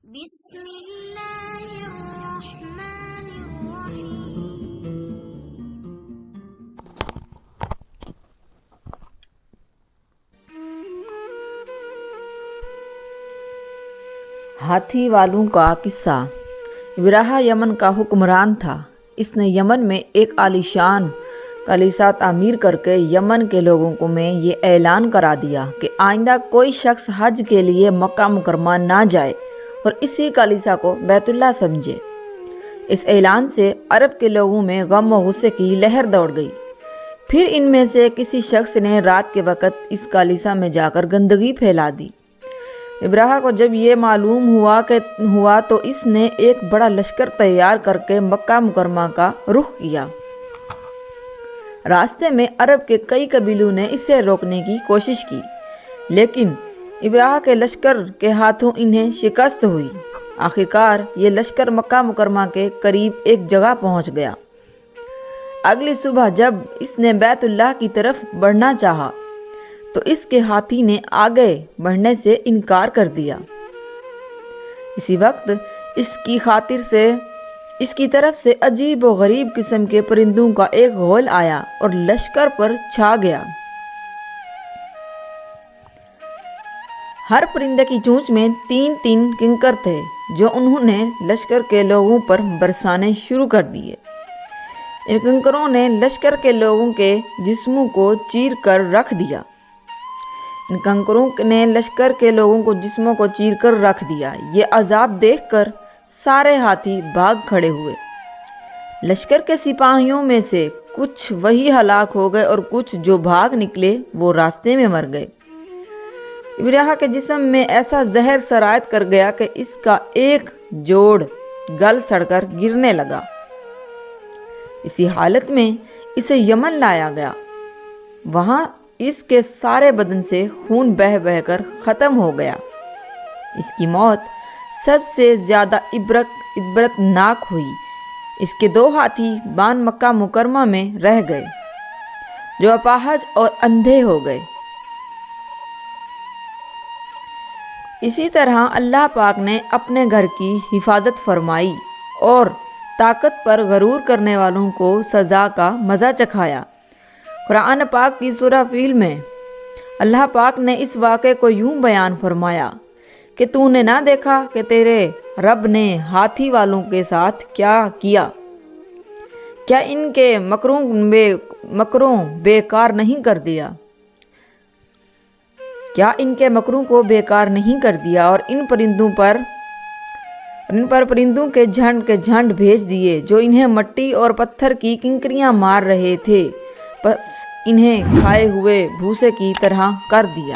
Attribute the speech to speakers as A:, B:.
A: بسم اللہ الرحمن الرحیم۔
B: ہاتھی والوں کا قصہ۔ ابراہ یمن کا حکمران تھا۔ اس نے یمن میں ایک عالیشان کلیسا تعمیر کر کے یمن کے لوگوں کو میں یہ اعلان کرا دیا کہ آئندہ کوئی شخص حج کے لیے مکہ مکرمہ نہ جائے اور اسی کلیسا کو بیت اللہ سمجھے۔ اس اعلان سے عرب کے لوگوں میں غم و غصے کی لہر دوڑ گئی۔ پھر ان میں سے کسی شخص نے رات کے وقت اس کلیسا میں جا کر گندگی پھیلا دی۔ ابراہ کو جب یہ معلوم ہوا تو اس نے ایک بڑا لشکر تیار کر کے مکہ مکرمہ کا رخ کیا۔ راستے میں عرب کے کئی قبیلوں نے اسے روکنے کی کوشش کی، لیکن ابراہ کے لشکر کے ہاتھوں انہیں شکست ہوئی۔ آخرکار یہ لشکر مکہ مکرمہ کے قریب ایک جگہ پہنچ گیا۔ اگلی صبح جب اس نے بیت اللہ کی طرف بڑھنا چاہا تو اس کے ہاتھی نے آگے بڑھنے سے انکار کر دیا۔ اسی وقت اس کی طرف سے عجیب و غریب قسم کے پرندوں کا ایک غول آیا اور لشکر پر چھا گیا۔ ہر پرندے کی چونچ میں 3 کنکر تھے جو انہوں نے لشکر کے لوگوں پر برسانے شروع کر دیے۔ ان کنکروں نے لشکر کے لوگوں کے جسموں کو چیر کر رکھ دیا۔ یہ عذاب دیکھ کر سارے ہاتھی بھاگ کھڑے ہوئے۔ لشکر کے سپاہیوں میں سے کچھ وہی ہلاک ہو گئے اور کچھ جو بھاگ نکلے وہ راستے میں مر گئے۔ ابراہ کے جسم میں ایسا زہر سرایت کر گیا کہ اس کا ایک جوڑ گل سڑ کر گرنے لگا۔ اسی حالت میں اسے یمن لایا گیا۔ وہاں اس کے سارے بدن سے خون بہہ بہہ کر ختم ہو گیا۔ اس کی موت سب سے زیادہ عبرتناک ہوئی۔ اس کے 2 ہاتھی بان مکہ مکرمہ میں رہ گئے جو اپاہج اور اندھے ہو گئے۔ اسی طرح اللہ پاک نے اپنے گھر کی حفاظت فرمائی اور طاقت پر غرور کرنے والوں کو سزا کا مزہ چکھایا۔ قرآن پاک کی سورہ فیل میں اللہ پاک نے اس واقعے کو یوں بیان فرمایا کہ تو نے نہ دیکھا کہ تیرے رب نے ہاتھی والوں کے ساتھ کیا کیا؟ کیا ان کے مکروں بیکار نہیں کر دیا؟ کیا ان کے مکروں کو بیکار نہیں کر دیا اور ان پر پرندوں کے جھنڈ بھیج دیے جو انہیں مٹی اور پتھر کی کنکریاں مار رہے تھے، بس انہیں کھائے ہوئے بھوسے کی طرح کر دیا۔